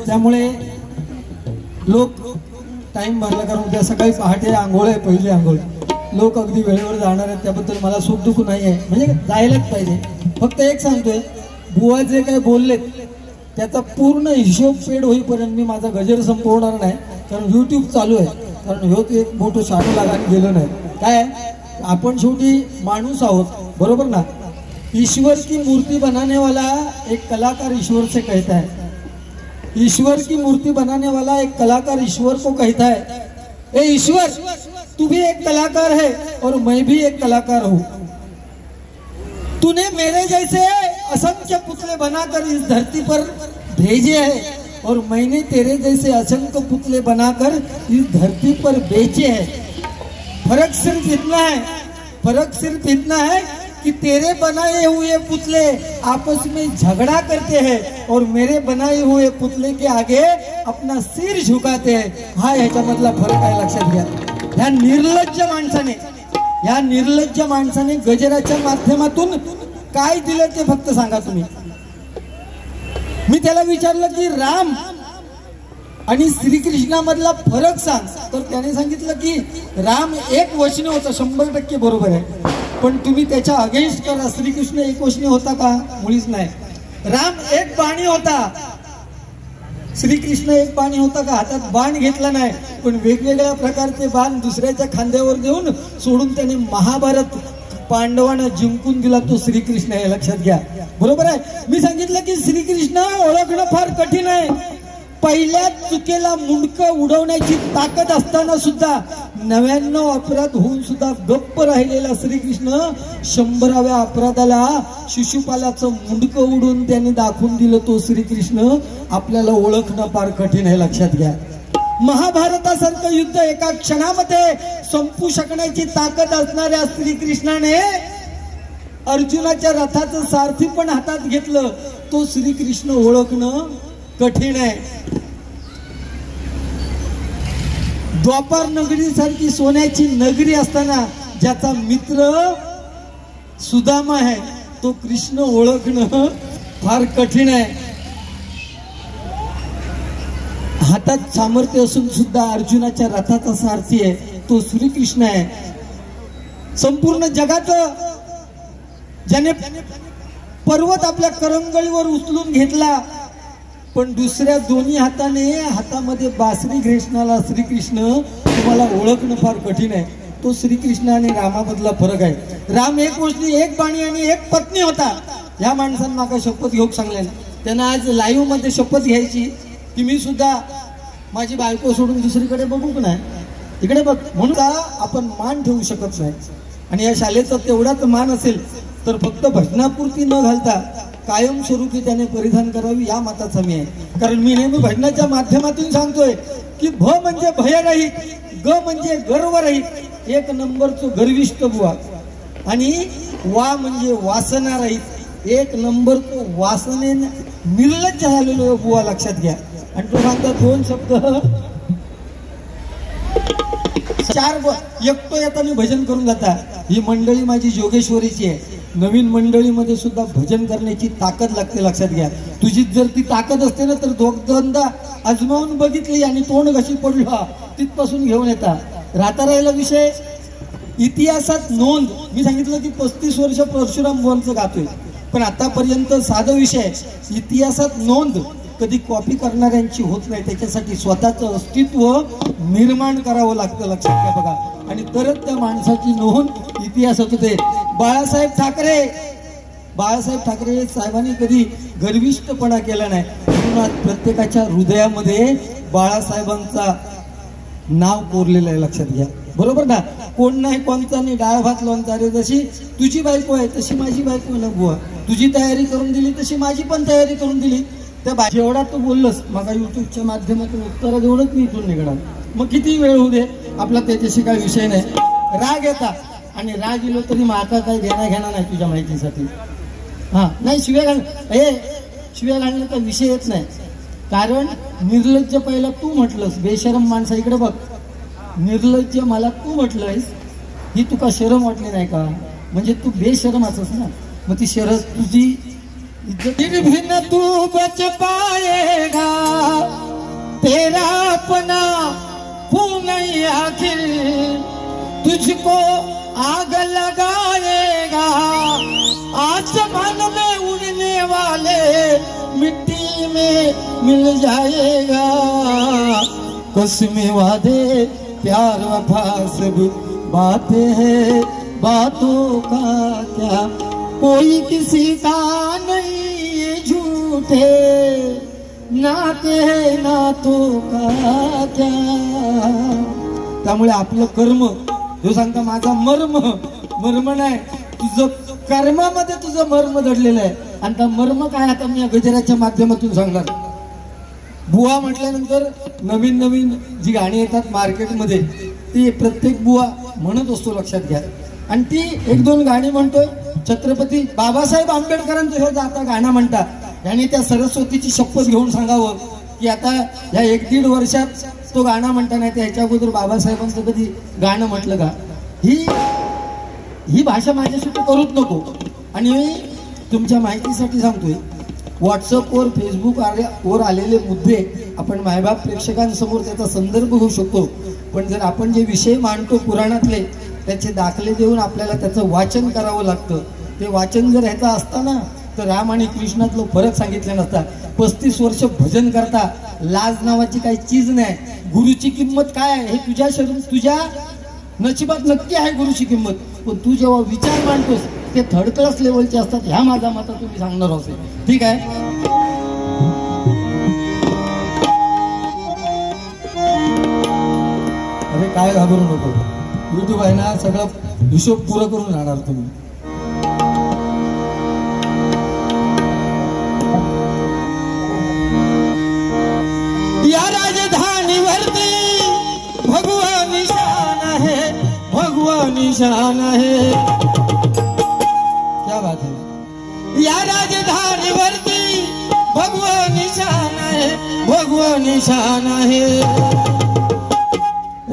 त्यामुळे लोक टाइम भरला, कारण उद्या सकाळी पहाटे आंघोळ आहे, पहिली आंघोळ. लोक अगदी वेळेवर जाणार आहेत, त्याबद्दल मला सुख दुःख नाही आहे, म्हणजे जायलाच पाहिजे. फक्त एक सांगतोय, बुवा जे काय बोललेत त्याचा पूर्ण हिशोब पेड होईपर्यंत मी माझा गजर संपवणार नाही, कारण यूट्यूब चालू आहे. कारण ह्यो ते एक मोठं शाणू लागायला गेलं नाही. काय आपण शेवटी माणूस आहोत, बरोबर ना. ईश्वर की मूर्ति बनाने वाला एक कलाकार ईश्वर से कहता है, ईश्वर की मूर्ति बनाने वाला एक कलाकार ईश्वर को कहता है, ए ईश्वर तू भी एक कलाकार है और मैं भी एक कलाकार हूँ. तूने मेरे जैसे असंख्य पुतले बनाकर इस धरती पर भेजे हैं और मैंने तेरे जैसे असंख्य पुतले बनाकर इस धरती पर बेचे हैं. फर्क सिर्फ इतना है, फर्क सिर्फ इतना है कि तेरे बनाए हुए पुतले आपस में झगड़ा करते हैं और मेरे बनाए हुए पुतले के आगे अपना सिर झुकाते हैं. हा ह्याच्यामधला फरक आहे, लक्षात घ्या. ह्या निर्लज्ज माणसाने गजराच्या माध्यमातून काय दिलं ते फक्त सांगा तुम्ही. मी त्याला विचारलं की राम आणि श्रीकृष्णामधला फरक सांग, तर त्याने सांगितलं की राम एक वचने होता, 100% बरोबर आहे. पण तुम्ही त्याच्या अगेन्स्ट करा, श्रीकृष्ण एक वचने होता का? मुळीच नाही. राम एक बाणी होता, श्रीकृष्ण एक बाणी होता का? हातात बाण घेतला नाही, पण वेगवेगळ्या प्रकारचे बाण दुसऱ्याच्या खांद्यावर देऊन सोडून त्याने महाभारत पांडवांना जिंकून दिला, तो श्रीकृष्ण आहे, लक्षात घ्या. बरोबर आहे. मी सांगितलं की श्रीकृष्ण ओळखणं फार कठीण आहे. पहिल्या चुकीला मुंडकं उडवण्याची ताकद असताना सुद्धा 99 अपराध होऊन सुद्धा गप्प राहिलेला श्रीकृष्ण 100व्या अपराधाला शिशुपालाचं मुंडकं उडून त्याने दाखवून दिलं, तो श्रीकृष्ण आपल्याला ओळखणं फार कठीण आहे, लक्षात घ्या. महाभारतासारखं युद्ध एका क्षणामध्ये संपू शकण्याची ताकद असणाऱ्या श्रीकृष्णाने अर्जुनाच्या रथाचं सारथी पण हातात घेतलं, तो श्रीकृष्ण ओळखणं कठीण आहे. द्वापार नगरी सारखी सोन्याची नगरी असताना ज्याचा मित्र सुदामा आहे, तो कृष्ण ओळखणं फार कठीण आहे. हातात सामर्थ्य असून सुद्धा अर्जुनाच्या रथाचा सारथी आहे, तो श्रीकृष्ण आहे. संपूर्ण जगात ज्याने पर्वत आपल्या करंगळीवर उचलून घेतला, पण दुसऱ्या दोन्ही हातामध्ये बासरी घेसणारा श्रीकृष्ण तुम्हाला ओळखणं फार कठीण आहे, तो श्रीकृष्ण आणि रामामधला फरक आहे. राम एक वचनी, एक बाणी आणि एक पत्नी होता. या माणसांना माका शपथ घेऊन सांगले, त्यांना आज लाईव्ह मध्ये शपथ घ्यायची की मी सुद्धा माझी बायको सोडून दुसरीकडे बघू का नाही, इकडे बघ, म्हणून आपण मान ठेवू शकत नाही. आणि या शालेचा तेवढाच मान असेल तर फक्त भजनापुरती न घालता कायमस्वरूपी त्याने परिधान करावी, या मताचा मी आहे. कारण मी नेहमी भजनाच्या माध्यमातून सांगतोय की भ म्हणजे भयरहित, ग म्हणजे गर्वरहित, एक नंबरचं गर्विष्ठ बुवा, आणि वा म्हणजे वासनारहित, एक नंबरचं वासने निर्लज्ज झालेलो बुवा, लक्षात घ्या. आणि तो सांगता 2 शब्द 4 एकटो येता मी भजन करून जाता. ही मंडळी माझी जोगेश्वरीची आहे. नवीन मंडळीमध्ये सुद्धा भजन करण्याची ताकद लागते, लक्षात घ्या. तुझी जर ती ताकद असते ना तर दोनदा आजमावून बघितली आणि तोंड कशी पडला तिथपासून घेऊन येता. राहता राहिला विषय इतिहासात नोंद. मी सांगितलं की 35 वर्ष परशुराम बुवांचं गातोय, पण आतापर्यंत साधं विषय इतिहासात नोंद कधी कॉपी करणाऱ्यांची होत नाही. त्याच्यासाठी स्वतःचं अस्तित्व निर्माण करावं लागतं, लक्षात घ्या बघा. आणि तरच त्या माणसाची नोंद इतिहासात होते. बाळासाहेब ठाकरे साहेबांनी कधी गर्विष्ठपणा केला नाही, म्हणून आज प्रत्येकाच्या हृदयामध्ये बाळासाहेबांचा नाव कोरलेलं आहे, लक्षात घ्या. बरोबर ना. कोण नाही कोणता नाही, डाळ भात लोणचा रे. जशी तुझी बायको आहे तशी माझी बायको ना बुवा, तुझी तयारी करून दिली तशी माझी पण तयारी करून दिली. त्या जेवढा तू बोललंस मग युट्यूबच्या माध्यमातून उत्तर देऊनच मी इथून निघणार. मग किती वेळ होऊ दे, आपला त्याच्याशी काही विषय नाही. राग येता आणि राग येलो तरी माका काही घेणं नाही तुझ्या माहितीसाठी. हा नाही, शिव्या घालणं का विषय येत नाही. कारण निर्लज्ज पहिला तू म्हटलंस, बेशरम माणसा इकडे बघ, निर्लज्ज मला तू म्हटलंयस, ही तुका शरम वाटली नाही का? म्हणजे तू बेशरम असस ना, मग ती शरम तुझी इज्जत. तू बच पाएगा अपना हूँ नहीं आखिर, तुझको आग लगाएगा। आसमान में उड़ने वाले मिट्टी में मिल जाएगा। कसमें वादे प्यार वफा सब बातें हैं, बातों का क्या कोई किसी का नहीं, ये झूठे नाते नातों का क्या। त्यामुळे आपलं कर्म जो सांगता माझा मर्म, मर्म नाही तुझं कर्मामध्ये तुझं मर्म दडलेलं आहे. आणि त्या मर्म काय आता मी या गजराच्या माध्यमातून सांगणार. बुवा म्हटल्यानंतर नवीन नवीन जी गाणी येतात मार्केटमध्ये ती प्रत्येक बुवा म्हणत असतो, लक्षात घ्या. आणि ती एक दोन गाणी म्हणतोय. छत्रपती बाबासाहेब आंबेडकरांचं हे आता गाणं म्हणतात आणि त्या सरस्वतीची शपथ घेऊन सांगावं की आता ह्या 1-1.5 वर्षात तो गाणं म्हणता नाही, त्याच्या अगोदर बाबासाहेबांचं कधी गाणं म्हटलं का. ही भाषा माझ्यासाठी करूच नको. आणि तुमच्या माहितीसाठी सांगतोय, व्हॉट्सअपवर फेसबुकवर आलेले मुद्दे आपण मायबाप प्रेक्षकांसमोर त्याचा संदर्भ घेऊ शकतो. पण जर आपण जे विषय मांडतो पुराणातले त्याचे दाखले देऊन आपल्याला त्याचं वाचन करावं लागतं. ते वाचन जर ह्याचा असताना तर राम आणि कृष्णातलं फरक सांगितला नसता. 35 वर्ष भजन करता, लाज नावाची काही चीज नाही. गुरुची किंमत काय आहे हे तुझ्या नशिबात नक्की आहे गुरुची किंमत. पण तू जेव्हा विचार मांडतोस ते थर्ड क्लास लेवलचे असतात. ह्या माझा मता तुम्ही सांगणार असेल, ठीक आहे. अरे काय घाबरू नको, युट्यूब आहे ना, सगळं हिशोब पुरं करून राहणार तुम्ही. या राजधानीवरती भगवा निशान आहे, भगवा निशान आहे. क्या बात है. या राजधानीवरती भगवा निशान आहे, भगवा निशान आहे.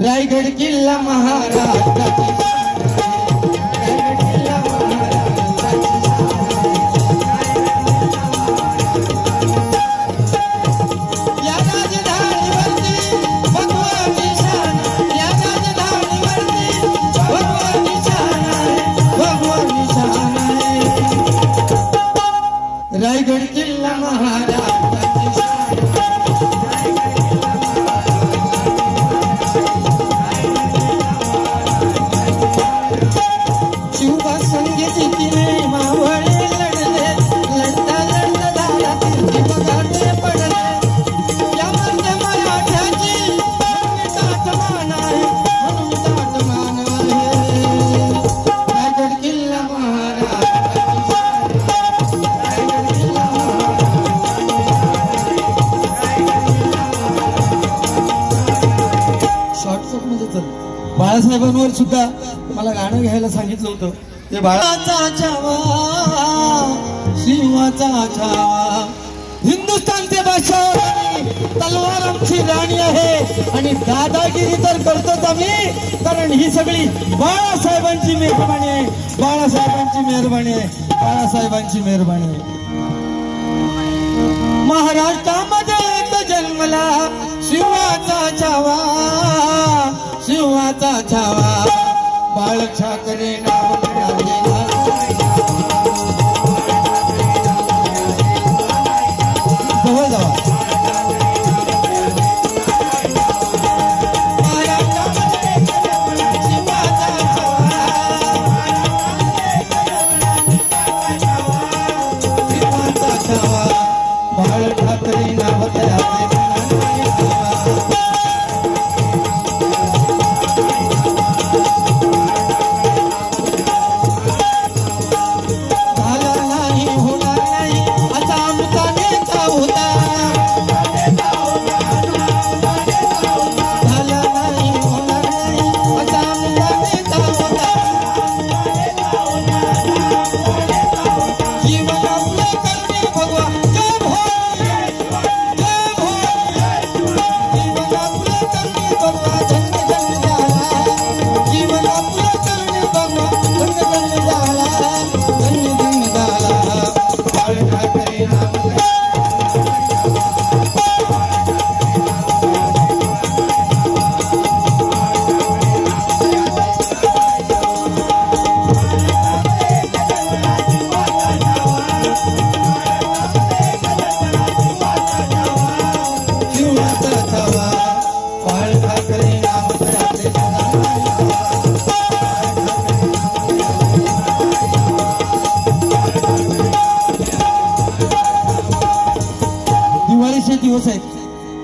रायगड किल्ला महाराष्ट्राची रायगड किल्ला महाराष्ट्राची शिवबा संगीतीने मावळे लढले, लढता लढता दारातील बघाटे पडले. या म्हणजे मराठ्याची ताटमान आहे, म्हणून ताटमान आहे. रायगड किल्ला बाळासाहेबांवर सुद्धा मला गाणं घ्यायला सांगितलं होतं. ते बाळाचा छावा, शिवाचा छावा. हिंदुस्थानचे बादशाह तलवार आमची राणी आहे आणि दादागिरी तर करतोच आम्ही, कारण ही सगळी बाळासाहेबांची मेहरबानी आहे, बाळासाहेबांची मेहरबानी आहे, बाळासाहेबांची मेहरबानी आहे. महाराष्ट्रामध्ये एक जन्मला शिवाचा छावा, शिवाचा छावा. बाळ ठाकरे नाव जवळ जावा. बाळ ठाकरे नाव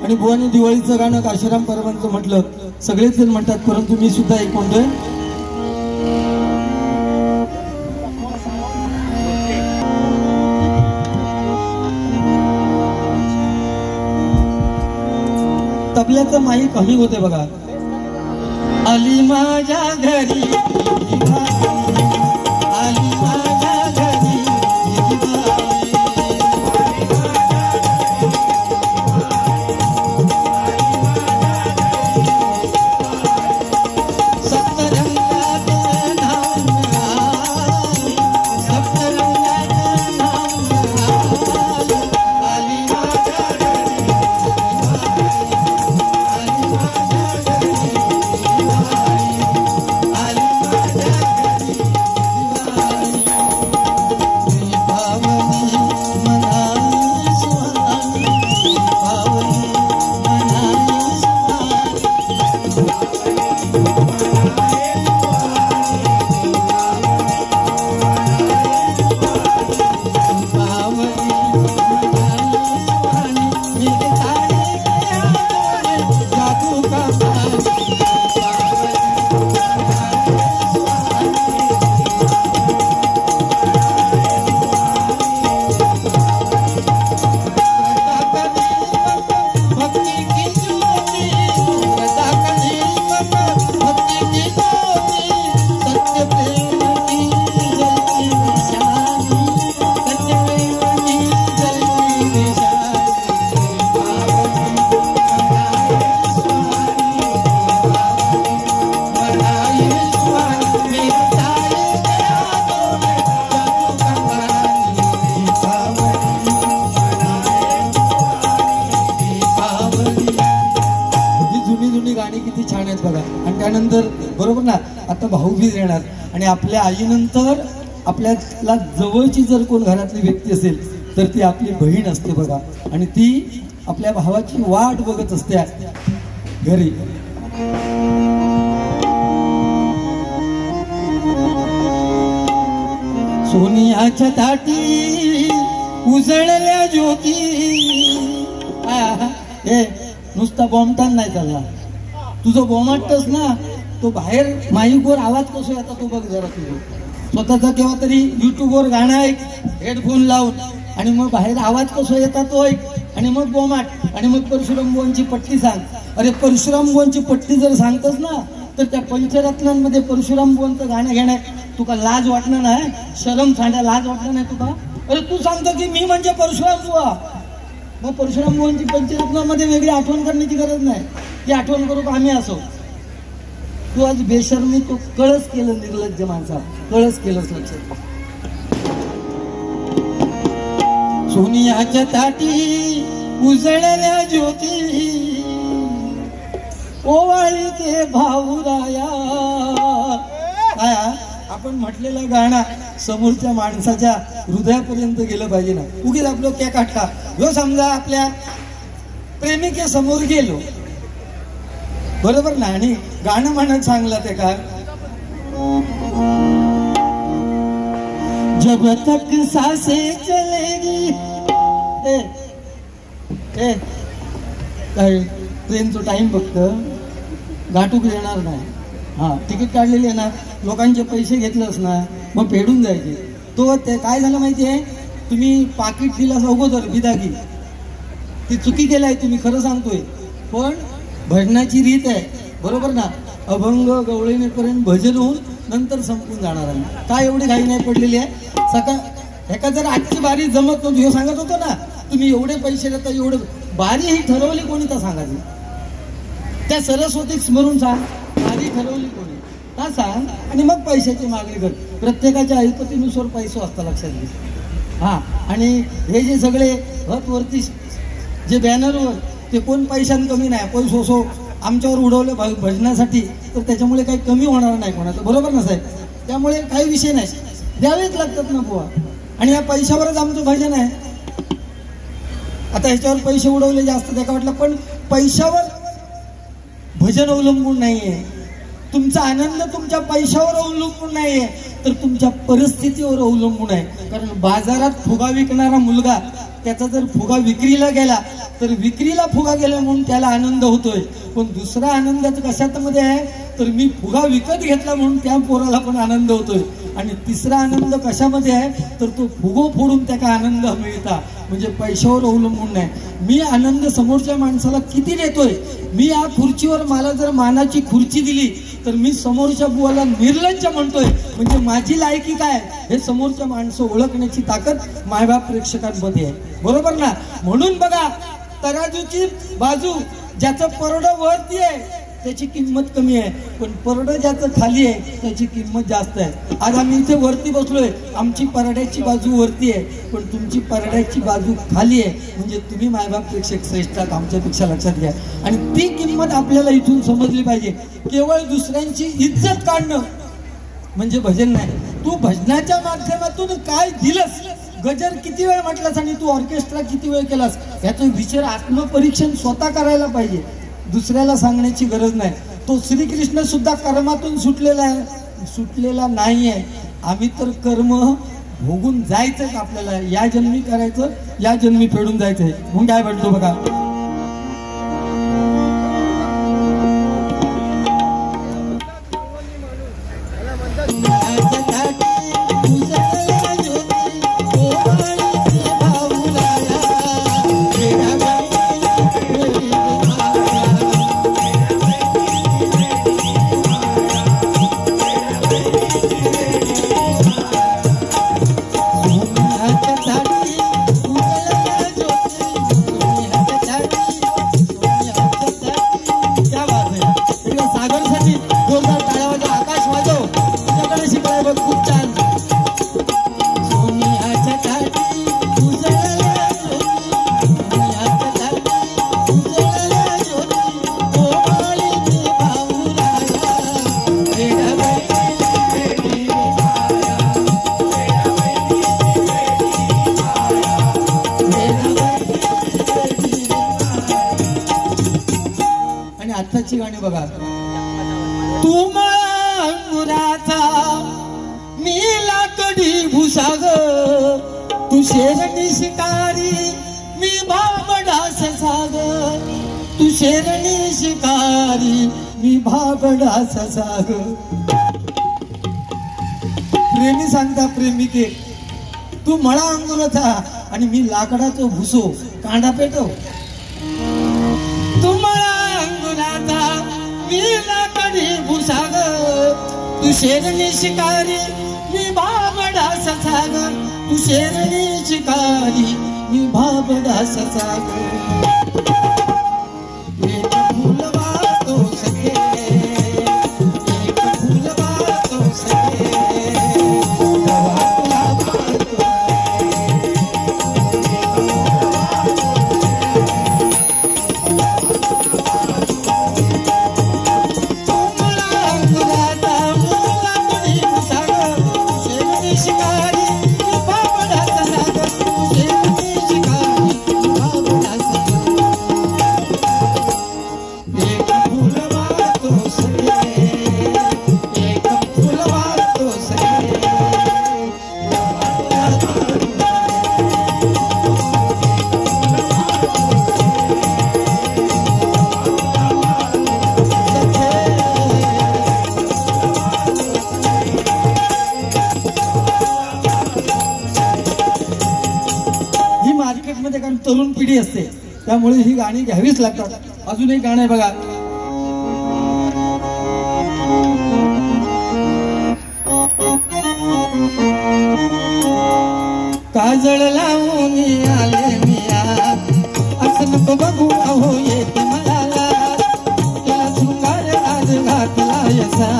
आणि बुवानी दिवाळीचं गाणं काशीराम परमांचं म्हटलं, सगळेच जण म्हणतात, परंतु मी सुद्धा एक म्हणतोय. तबल्याचं माईक कमी होते बघा. आली माझ्या घरी आली माझ्या घरी त्यानंतर बरोबर ना, आता भाऊबीज येणार आणि आपल्या आईनंतर आपल्याला जवळची जर कोण घरातली व्यक्ती असेल तर ती आपली बहीण असते बघा. आणि ती आपल्या भावाची वाट बघत असते घरी. सोनियाच्या ताटी उजळल्या ज्योती. हे नुसता बॉम्बटान नाही चालला, तुझं बोमाटच ना तो बाहेर माईकवर आवाज कसो येता तो बघ जरा. तुझं स्वतःचा केव्हा तरी युट्यूबवर गाणं ऐक हेडफोन लावून, आणि मग बाहेर आवाज कसो येता तो ऐक, आणि मग बोमाट, आणि मग परशुराम बुवांची पट्टी सांग. अरे परशुराम बुवांची पट्टी जर सांगतस ना तर त्या पंचरत्नांमध्ये परशुराम बुवांचं गाणं घेण्यात तुका लाज वाटणार नाही, शरम सांगा, लाज वाटणार नाही तुका. अरे तू सांगतो की मी म्हणजे परशुराम बुवा, मग परशुराम बुवांची पंचरत्नामध्ये वेगळी आठवण करण्याची गरज नाही. ती आठवण करू का आम्ही असो. तू आज बेशर्मी तो कळस केलं, निर्लज्ज माणसा कळस केलंच. लक्षात. सोनियाच्या ताटी उजळल्या ज्योती ओवाळी ते भाऊराया. आपण म्हटलेलं गाणं समोरच्या माणसाच्या हृदयापर्यंत गेलं पाहिजे ना. उगीच आपलं क्या काढला ह्यो समजा आपल्या प्रेमिके समोर गेलो बरोबर ना, आणि गाणं म्हणत सांगलं ते का, जब तक सांसे चलेगी. काय ट्रेनचं टाइम फक्त गाठूक येणार नाही. हा तिकीट काढलेली आहे ना, लोकांचे पैसे घेतलंच ना, मग फेडून जायचे. तो ते काय झालं माहिती आहे, तुम्ही पाकिट दिला अगोदर बिदागी, ती चुकी केलाय तुम्ही, खरं सांगतोय. पण भजनाची रीत आहे बरोबर ना, अभंग गवळणीपर्यंत भजन होऊन नंतर संपून जाणार आहे. काय एवढी घाई नाही पडलेली आहे. सकाळ एका जर आजची बारी जमत नव्हती, हे सांगत होतो ना, तुम्ही एवढे पैसे देता, एवढे बारी ही ठरवली कोणी तर सांगायची. त्या सरस्वती स्मरून सांग, बारी ठरवली कोणी का सांग, आणि मग पैशाची मागणी कर. प्रत्येकाच्या ऐपतीनुसार पैसे असता, लक्षात घे. हा, आणि हे जे सगळे वरती जे बॅनरवर ते कोण पैशान कमी नाही, पैसो सो आमच्यावर उडवलं भजनासाठी, तर त्याच्यामुळे काही कमी होणार नाही कोणाचं, बरोबर ना साहेब. त्यामुळे काही विषय नाही, द्यावेच लागतात ना बुवा. आणि या पैशावरच आमचं भजन आहे. आता ह्याच्यावर पैसे उडवले जास्त त्या वाटलं, पण पैशावर भजन अवलंबून नाहीये. तुमचा आनंद तुमच्या पैशावर अवलंबून नाहीये, तर तुमच्या परिस्थितीवर अवलंबून आहे. कारण बाजारात फुगा विकणारा मुलगा, त्याचा जर फुगा विक्रीला गेला तर विक्रीला फुगा गेला म्हणून त्याला आनंद होतोय, पण दुसरा आनंद कशात मध्ये आहे, तर मी फुगा विकत घेतला म्हणून त्या पोराला पण आनंद होतोय. आणि तिसरा आनंद कशामध्ये आहे, तर तो फुगो फोडून त्याला आनंद मिळता, म्हणजे पैशावर अवलंबून नाही. मी आनंद समोरच्या माणसाला किती देतोय. मी या खुर्चीवर मला जर मानाची खुर्ची दिली तर मी समोरच्या बुवाला निर्लज्ज म्हणतोय, म्हणजे माझी लायकी काय हे समोरच्या माणसं ओळखण्याची ताकद मायबाप प्रेक्षकांमध्ये आहे. बरोबर ना? म्हणून बघा, तराजूची बाजू ज्याचं परडं वरती आहे त्याची किंमत कमी आहे, पण परडं ज्याचं खाली आहे त्याची किंमत जास्त आहे. आज आम्ही इथे वरती बसलोय, आमची परड्याची बाजू वरती आहे, पण तुमची परड्याची बाजू खाली आहे, म्हणजे तुम्ही मायबाप प्रेक्षक श्रेष्ठ आहात आमच्यापेक्षा, लक्षात घ्या. आणि ती किंमत आपल्याला इथून समजली पाहिजे. केवळ दुसऱ्यांची इज्जत काढणं म्हणजे भजन नाही. तू भजनाच्या माध्यमातून काय दिलंस, गजर किती वेळ म्हटलास आणि तू ऑर्केस्ट्रा किती वेळ केलास, याचा विचार आत्मपरीक्षण स्वतः करायला पाहिजे, दुसऱ्याला सांगण्याची गरज नाही. तो श्रीकृष्ण सुद्धा कर्मातून सुटलेला नाहीये. आम्ही तर कर्म भोगून जायचंय आपल्याला, या जन्मी करायचं, या जन्मी फेडून जायचंय. म्हणून काय म्हणतो बघा, आत्ताची गाणी बघा. तू मला अंगुराचा मी लाकडी भुसाग, तू शेरणी शिकारी मी भाबडास साग, तू शेरणी शिकारी मी भाबडास साग. प्रेमी सांगता प्रेमिके, तू मळा अंगुराचा आणि मी लाकडाचं भुसो कांडा पेटव. तू मी लाकडी भुसाग, तू शेरणी शिकारी मी भाबडास साग, तू शेरणी शिकारी मी भाबडास साग. एक फूल वाहतो सखे, एक फूल वाहतो सखे, तरुण पिढी असते, त्यामुळे ही गाणी घ्यावीच लागतात. अजून एक गाणं आहे बघा, काजळ लावून आले मिया, असं नको बघू अहो येते मला, त्याला सुंगार आज घातला यसा,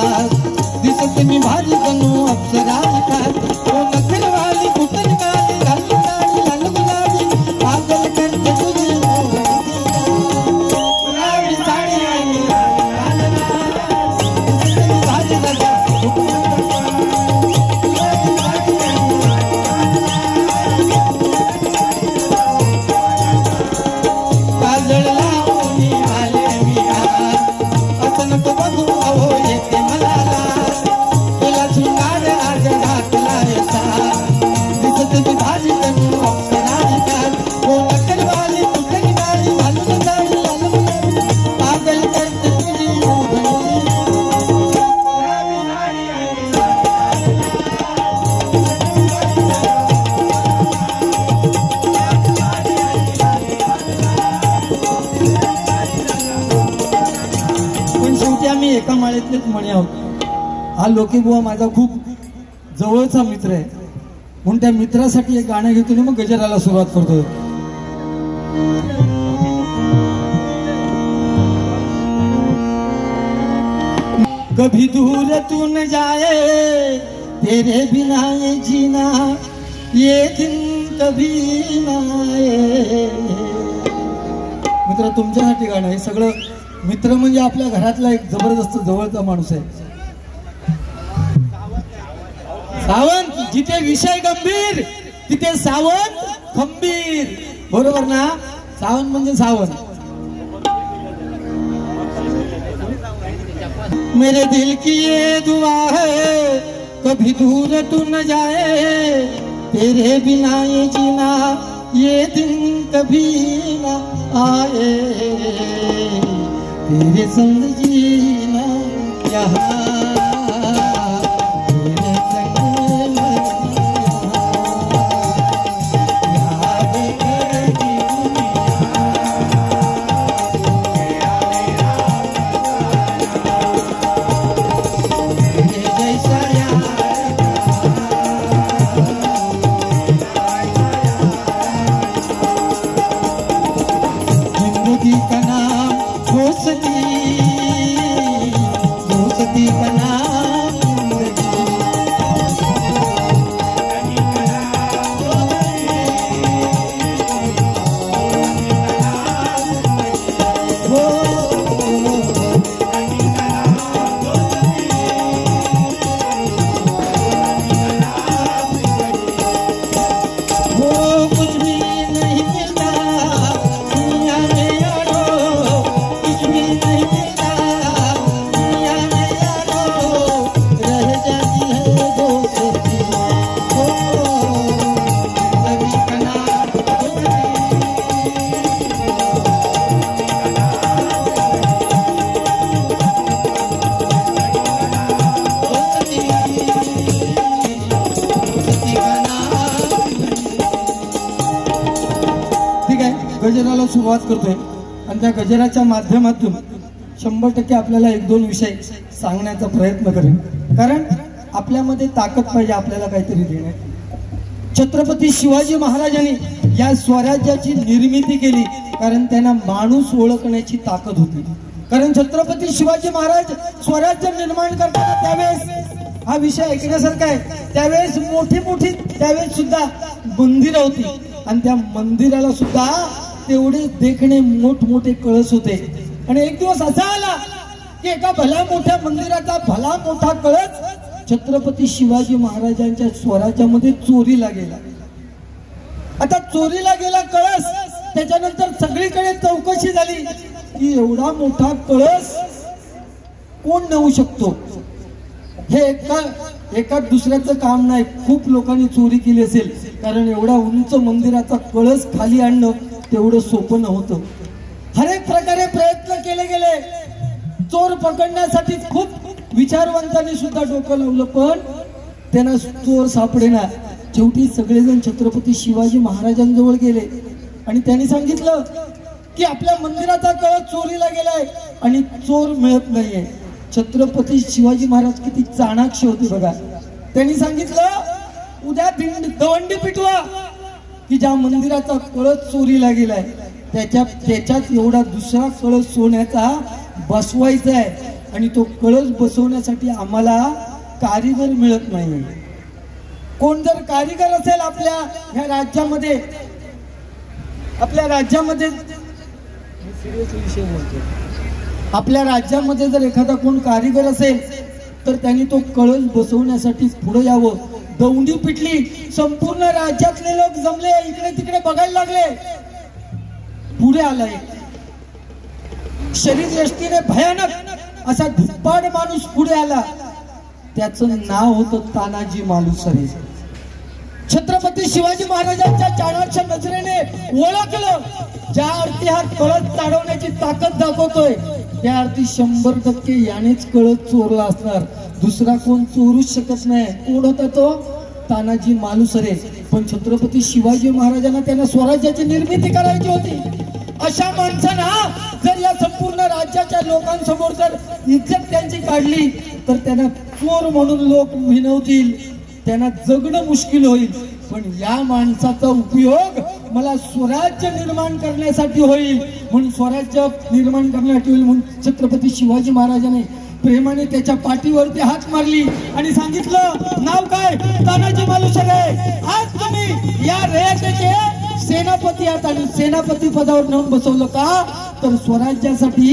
दिसत मी भारी बनू अप्सरा खात, तो नखरवाली कुठं काली घाल गुलाबी घाल गुलाबी, पागल करते तुझी गुलाबी साडी आणि भारी झाली काजळ लावून आम्ही एका माळेतलेच म्हणे आहोत. हा लोकेबुवा माझा खूप जवळचा मित्र आहे म्हणून त्या मित्रासाठी एक गाणं घेतो आणि मग गजराला सुरुवात करतो. कभी दूर तू न जाए तेरे बिना ये जीना ये दिन कभी ना आए. मित्र तुमच्यासाठी गाणं आहे. सगळं मित्र म्हणजे आपल्या घरातला एक जबरदस्त जवळचा माणूस आहे. सावंत जिथे विषय गंभीर तिथे सावंत खंबीर. बरोबर ना. सावंत म्हणजे सावंत. मेरे दिल की ये दुआ है कभी दूर तू न जाए तेरे बिना ये जीना ये दिन कभी ना आए तेरे संग जीना यहाँ गजराला सुरुवात करतोय आणि त्या गजराच्या माध्यमातून 100% आपल्याला एक दोन विषय सांगण्याचा प्रयत्न करेन. कारण आपल्यामध्ये ताकद पाहिजे आपल्याला काहीतरी देण्यात. छत्रपती शिवाजी महाराजांनी या स्वराज्याची निर्मिती केली कारण त्यांना माणूस ओळखण्याची ताकद होती. कारण छत्रपती शिवाजी महाराज स्वराज्य निर्माण करताना त्यावेळेस हा विषय ऐकण्यासारखा आहे. त्यावेळेस मोठी मोठी त्यावेळेस सुद्धा मंदिरं होती आणि त्या मंदिराला सुद्धा तेवढे देखणे मोठमोठे कळस होते. आणि एक दिवस असा आला की एका भल्या मोठ्या मंदिराचा भला मोठा कळस छत्रपती शिवाजी महाराजांच्या स्वराज्यामध्ये चोरीला गेला. आता चोरीला गेला कळस. त्याच्यानंतर सगळीकडे चौकशी झाली की एवढा मोठा कळस कोण नेऊ शकतो. हे एका दुसऱ्याचं काम नाही. खूप लोकांनी चोरी केली असेल कारण एवढा उंच मंदिराचा कळस खाली आणणं तेवढं सोपं नव्हतं. हर एक प्रकारे प्रयत्न केले गेले. चोर पकडण्यासाठी खूप विचारवंतांनी सुद्धा डोकं लावलं पण त्यांना चोर सापडेना. शेवटी सगळेजण छत्रपती शिवाजी महाराजांजवळ गेले आणि त्यांनी सांगितलं की आपल्या मंदिराचा कळस चोरीला गेलाय आणि चोर मिळत नाहीये. छत्रपती शिवाजी महाराज किती चाणाक्ष होते बघा. त्यांनी सांगितलं उद्या दवंडी पिटवा की ज्या मंदिराचा कळस चोरीला गेलाय त्याच्यात एवढा दुसरा कळस सोन्याचा बसवायचा आहे आणि तो कळस बसवण्यासाठी आम्हाला कारीगर मिळत नाही. कोण जर कारीगर असेल आपल्या ह्या राज्यामध्ये आपल्या राज्यामध्ये जर एखादा कोण कारीगर असेल तर त्यांनी तो कळस बसवण्यासाठी पुढे यावं. दौंडी पिटली. संपूर्ण राज्यातले लोक जमले. इकडे तिकडे बघायला लागले. पुढे आलाय शरीर यष्टीने भयानक असा धुप्पाड माणूस पुढे आला. त्याचं नाव होतं तानाजी मालुसरे. छत्रपती शिवाजी महाराजांच्या चाणाच्या नजरेने ओळखलं. ज्या अर्थी हा कळस चाडवण्याची ताकद दाखवतोय त्या अर्थी 100% यानेच कळस चोरला असणार. दुसरा कोण चोरूच शकत नाही. कोण होता तो? तानाजी मालुसरे. पण छत्रपती शिवाजी महाराजांना त्यांना स्वराज्याची निर्मिती करायची होती. अशा माणसांना जर या संपूर्ण राज्याच्या लोकांसमोर जर इज्जत त्यांची काढली तर त्यांना चोर म्हणून लोक विनवतील, त्यांना जगणं मुश्किल होईल. पण या माणसाचा उपयोग मला स्वराज्य निर्माण करण्यासाठी होईल, म्हणून स्वराज्य निर्माण करण्यासाठी होईल म्हणून छत्रपती शिवाजी महाराजांनी प्रेमाने त्याच्या पाठीवरती हात मारली आणि सांगितलं, नाव काय? तानाजी मालुसरे. आज तुम्ही या रयतेचे सेनापती आहात आणि सेनापती पदावर नेऊन बसवलं का तर स्वराज्यासाठी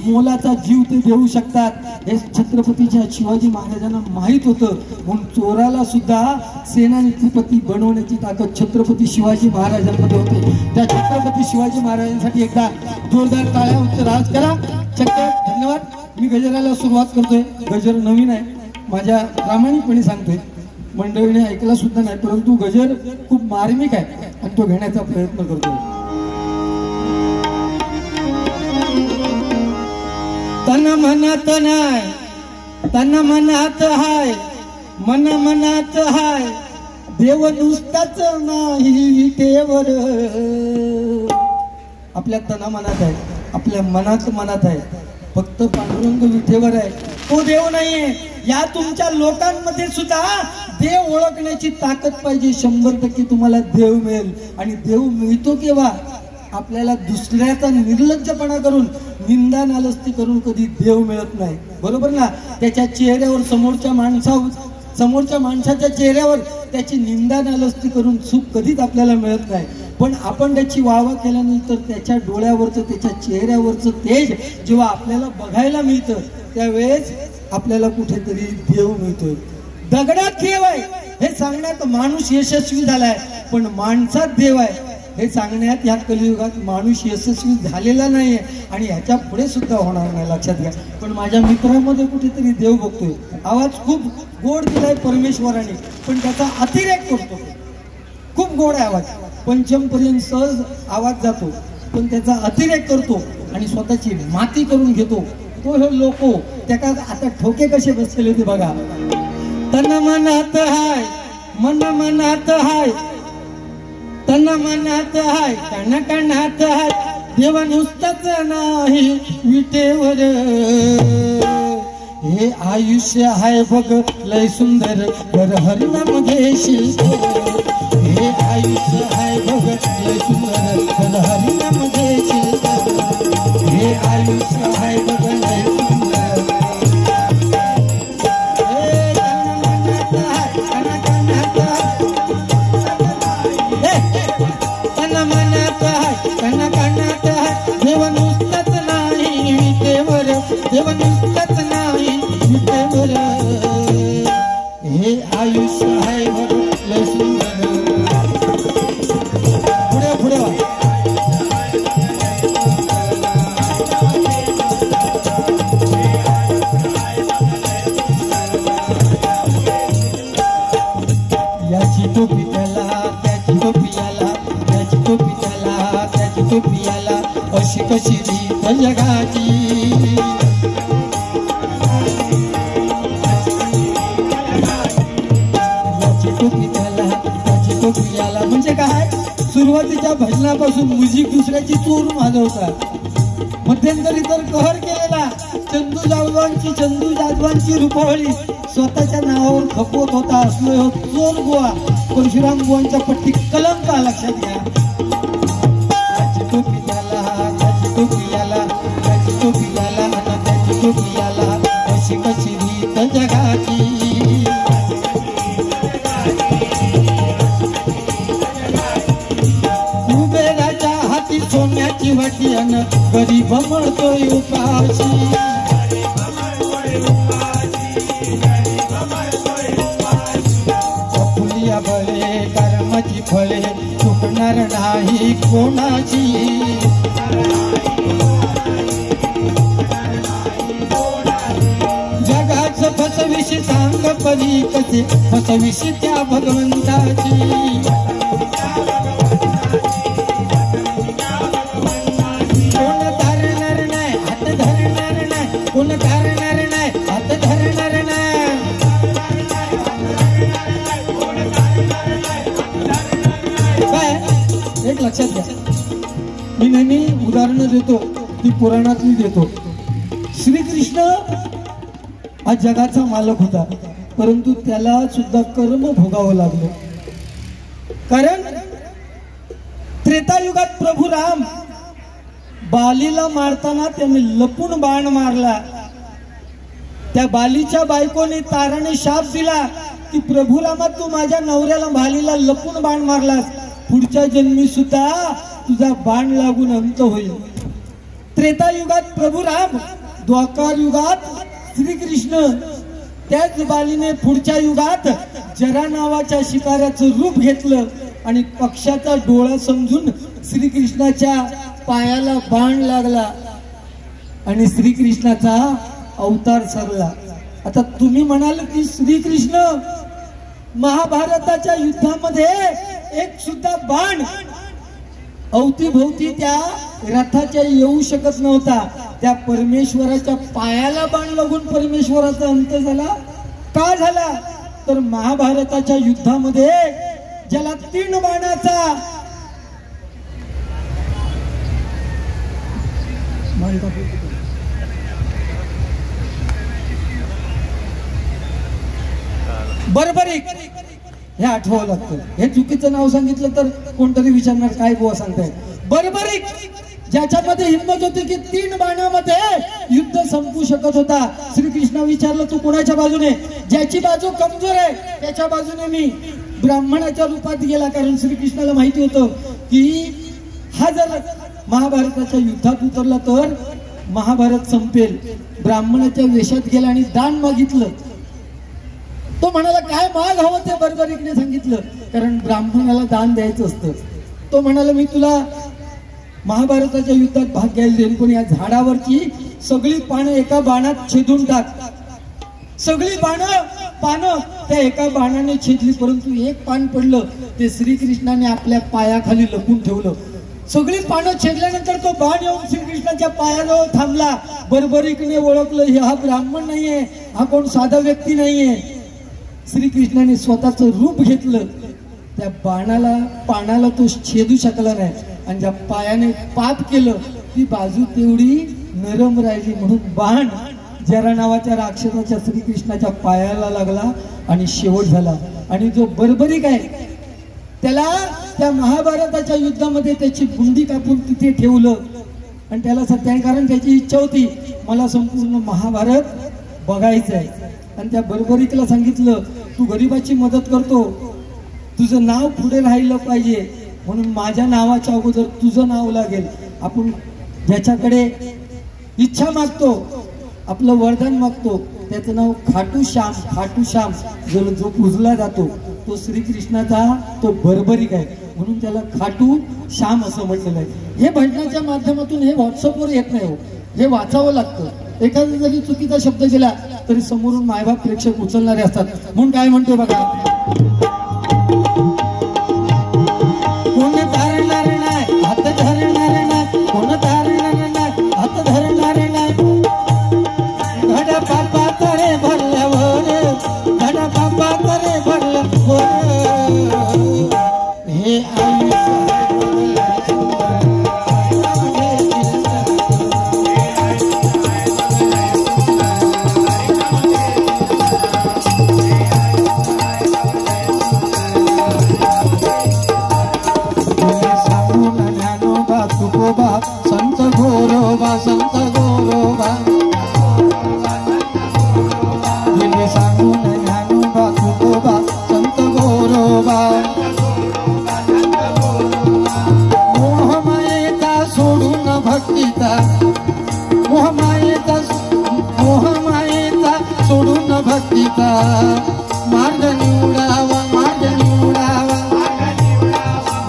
मोलाचा जीव ते देऊ शकतात. हे छत्रपतीच्या शिवाजी महाराजांना माहित होतं, म्हणून चोराला सुद्धा सेनापती बनवण्याची ताकद छत्रपती शिवाजी महाराजांमध्ये होते. त्या छत्रपती शिवाजी महाराजांसाठी एकदा जोरदार टाळ्या उत्तर आवाज करा. चक्कर धन्यवाद. मी गजराला सुरुवात करतोय. गजर नवीन आहे, माझ्या प्रामाणिकपणे सांगतोय, मंडळीने ऐकला सुद्धा नाही, परंतु गजर खूप मार्मिक आहे आणि तो घेण्याचा प्रयत्न करतोय. तन मनात नाही, तन मनात हाय, मन मनात हाय, देव नुसताच नाही विटेवर. आपल्या तना मनात आहे, आपल्या मनात आहे, फक्त पांडुरंग विठेवर आहे, तो देव नाहीये. या तुमच्या लोकांमध्ये सुद्धा देव ओळखण्याची ताकद पाहिजे. 100% तुम्हाला देव मिळेल. आणि देव मिळतो केव्हा? आपल्याला दुसऱ्याचा निर्लज्जपणा करून, निंदा नालस्ती करून कधी देव मिळत नाही, बरोबर ना? त्याच्या चेहऱ्यावर, समोरच्या माणसाच्या चेहऱ्यावर त्याची निंदा नालस्ती करून सुख कधीच आपल्याला मिळत नाही. पण आपण त्याची वाहवा केल्यानंतर त्याच्या डोळ्यावरचं, त्याच्या चेहऱ्यावरचं तेज जेव्हा आपल्याला बघायला मिळतं त्यावेळेस आपल्याला कुठेतरी देव मिळतोय. दगडात देव आहे हे सांगण्यात माणूस यशस्वी झालाय, पण माणसात देव आहे हे सांगण्यात या कलियुगात माणूस यशस्वी झालेला नाहीये आणि ह्याच्या पुढे सुद्धा होणार नाही, लक्षात घ्या. पण माझ्या मित्रामध्ये कुठेतरी देव बघतोय. आवाज खूप गोड दिलाय परमेश्वराने, पण त्याचा अतिरेक करतो. खूप गोड आहे आवाज, पंचम पर्यंत सहज आवाज जातो, पण त्याचा अतिरेक करतो आणि स्वतःची माती करून घेतो. तो हे लोको त्याका आता ठोके कसे बसलेले ते बघा. तन मनात हाय, मन मनात हाय, तन मनात हाय, कण कणात हाय, देव नुसताच नाही विटेवर. हे आयुष्य हाय बघ लय सुंदर, बर हरिनाम घेशील. हे आयुष्य हाय बघ लय सुंदर, बर हरिनाम घेशील. हे आयुष्य हाय बघ लय सुंदर. देव नुसतच नाही विटेवर, देव नुसतच नाही विटेवर. हे आयुष्य आहे बघ लय सुंदर. पुढे पुढे वा. याची टोपी त्याला, त्याची टोपी याला, त्याची टोपी त्याला, त्याची टोपी याला, अशी कशी रीत जगाची. याची टोपी त्याला, त्याची टोपी याला म्हणजे काय? सुरुवातीच्या भजनापासून म्युझिक दुसऱ्याची चोरून वाजवतात. मध्यंतरी तर कहर केलेला चंदू जाधवांची रूपवळी स्वतःच्या नावावर खपवत होता. असलो चोर बुवा परशुराम बुवांच्या पट्टी कलंक, लक्षात घ्या. त्याची टोपी त्याला, त्याची टोपी याला, त्याची टोपी याला, त्याची टोपी याला, अशी कशी रीत जगाची. कुबेराच्या हाती सोन्याची वाटी अन गरीब मरतोय उपाशी. फुलिया बळे कर्माची फळे चुकणार नाही कोणाची. जगाचं फसविशी सांग परी कसे, फसविशी त्या भगवंताची. कोण धरणार नाही हात धरणार नाही, कोण धरणार नाही हात धरणार नाही. एक लक्षात घ्या, मी नेहमी देतो ती पुराणातली देतो. श्रीकृष्ण हा जगाचा मालक होता, परंतु त्याला सुद्धा कर्म भोगावं लागलं. कारण त्रेतायुगात प्रभू राम बालीला मारताना त्यांनी लपून बाण मारला. त्या बालीच्या बायकोने ताराने शाप दिला की प्रभू रामा, तू माझ्या नवऱ्याला बालीला लपून बाण मारलास, पुढच्या जन्मी सुद्धा तुझा बाण लागून अंत होईल. त्रेतायुगात प्रभू राम, द्वापर युगात श्रीकृष्ण. त्याच बालीने पुढच्या युगात जरा नावाच्या शिकाऱ्याचं रूप घेतलं आणि पक्षाचा डोळा समजून श्रीकृष्णाच्या पायाला बाण लागला आणि श्रीकृष्णाचा अवतार सरला. आता तुम्ही म्हणाल की श्रीकृष्ण महाभारताच्या युद्धामध्ये एक सुद्धा बाण अवतीभोवती त्या रथाच्या येऊ शकत नव्हता. त्या परमेश्वराच्या पायाला बाण लागून परमेश्वराचा अंत झाला. का झाला? तर महाभारताच्या युद्धामध्ये ज्याला 3 बाणाचा बरबरीक हे आठवावं लागतं. हे चुकीचं नाव सांगितलं तर कोणतरी विचारणार काय बुवा सांगताय. बरबरीक ज्याच्यामध्ये हिंमत होती की 3 बाणामध्ये युद्ध संपू शकत होता. श्रीकृष्ण विचारलं तू कोणाच्या बाजूने? ज्याची बाजू कमजोर आहे त्याच्या बाजूने मी. ब्राह्मणाच्या रूपात गेला, कारण श्रीकृष्णाला माहिती होतं की हा जर महाभारताच्या युद्धात उतरला तर महाभारत संपेल. ब्राह्मणाच्या वेशात गेला आणि दान मागितलं. तो म्हणाला काय माग हवं ते बरबरीकने सांगितलं, कारण ब्राह्मणाला दान द्यायचं असतं. तो म्हणाला मी तुला महाभारताच्या युद्धात भाग घ्यायला देईन, पण या झाडावरची सगळी पानं एका बाणात छेदून टाक. सगळी पानं त्या एका बाणाने छेदली, परंतु एक पान पडलं ते श्रीकृष्णाने आपल्या पायाखाली लपून ठेवलं. सगळी पानं छेदल्यानंतर तो बाण येऊन श्रीकृष्णाच्या पायाजवळ थांबला. बरबरीकने ओळखलं हा ब्राह्मण नाहीये, हा कोण साधा व्यक्ती नाहीये. श्रीकृष्णाने स्वतःचं रूप घेतलं. त्या पानाला तो छेदू शकला नाही आणि ज्या पायाने पाप केलं ती बाजू तेवढी नरम राहिली, म्हणून बाण जरा नावाच्या राक्षसाच्या श्रीकृष्णाच्या पायाला लागला आणि शेवट झाला. आणि जो बरबरीक आहे त्याला त्या महाभारताच्या युद्धामध्ये त्याची गुंडी कापून तिथे ठेवलं आणि त्याला कारण त्याची इच्छा होती मला संपूर्ण महाभारत बघायचं आहे. आणि त्या बरबरीकला सांगितलं तू गरिबाची मदत करतो, तुझं नाव पुढे राहिलं पाहिजे, म्हणून माझ्या नावाच्या अगोदर तुझं नाव लागेल. आपण ज्याच्याकडे इच्छा मागतो, आपलं वरदान मागतो, त्याचं नाव खाटू श्याम. खाटू श्याम जो पूजला जातो तो श्रीकृष्णाचा तो बरबरीक आहे, म्हणून त्याला खाटू श्याम असं म्हटलेलं आहे. हे भजनाच्या माध्यमातून हे व्हॉट्सअपवर येत नाही हो, हे वाचावं लागतं. एखादा जरी चुकीचा शब्द केला तरी समोरून मायबाप प्रेक्षक उचलणारे असतात. म्हणून काय म्हणतो बघा, कोण तारणार नाही हात धरणार नाही, कोण तारणार नाही हात धरणार नाही. धड पापा तरे भरल्यावर, धड पापा तरे भरल्यावर हे संत गोरोबा, संत गोरोबा गेले सांगून ज्ञानोबा तुकोबा, संत गोरोबा. मोहमायेचा सोडून भक्तीचा, मोहमायेचा सोडून भक्तीचा मार्ग निवडावा, मार्ग निवडावा.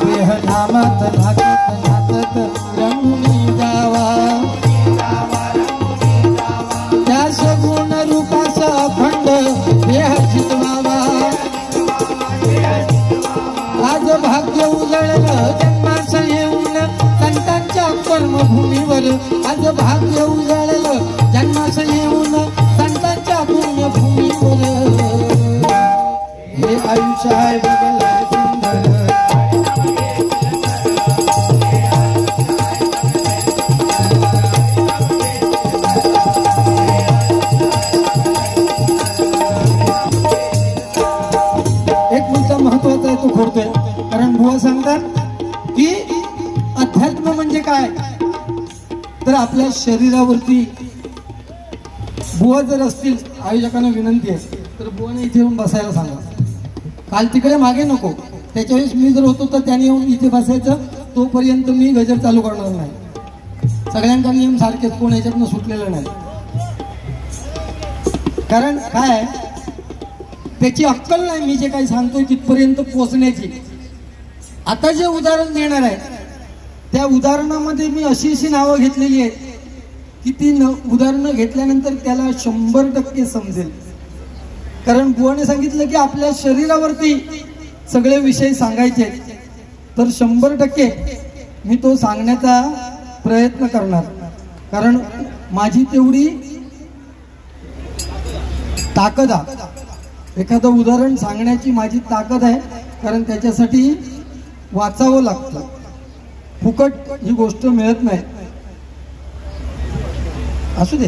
देह नामात नाचत नाचत रंगुनी जावा, त्या सगुण रूपाचा अखंड देह जितवावा. आज भाग्य उजळलं जन्मास येऊन संतांच्या कर्मभूमीवर, आज भाग्य उजळलं जन्मास येऊन संतांच्या पुण्यभूमीवर. हे आयुष्य आहे बघायला सुंदर, तर आपल्या शरीरावरती बुवा जर असतील, आयोजकांना विनंती आहे तर बुवाने इथे येऊन बसायला सांगा. काल तिकडे मागे नको, त्याच्या वेळेस मी जर होतो तर त्याने येऊन इथे बसायचं. तोपर्यंत मी गजर चालू करणार नाही. सगळ्यांचा नियम सारखेच, कोण याच्यातनं सुटलेलं नाही. कारण काय, त्याची अक्कल नाही मी जे काही सांगतोय तिथपर्यंत पोहोचण्याची. आता जे उदाहरण देणार आहे त्या उदाहरणामध्ये मी अशी नावं घेतलेली आहेत की ती उदाहरणं घेतल्यानंतर त्याला 100% समजेल. कारण बुवाने सांगितलं की आपल्या शरीरावरती सगळे विषय सांगायचे, तर 100% मी तो सांगण्याचा प्रयत्न करणार. कारण माझी तेवढी ताकद आहे, एखादं उदाहरण सांगण्याची माझी ताकद आहे. कारण त्याच्यासाठी वाचावं लागतं, फुकट ही गोष्ट मिळत नाही. असू दे,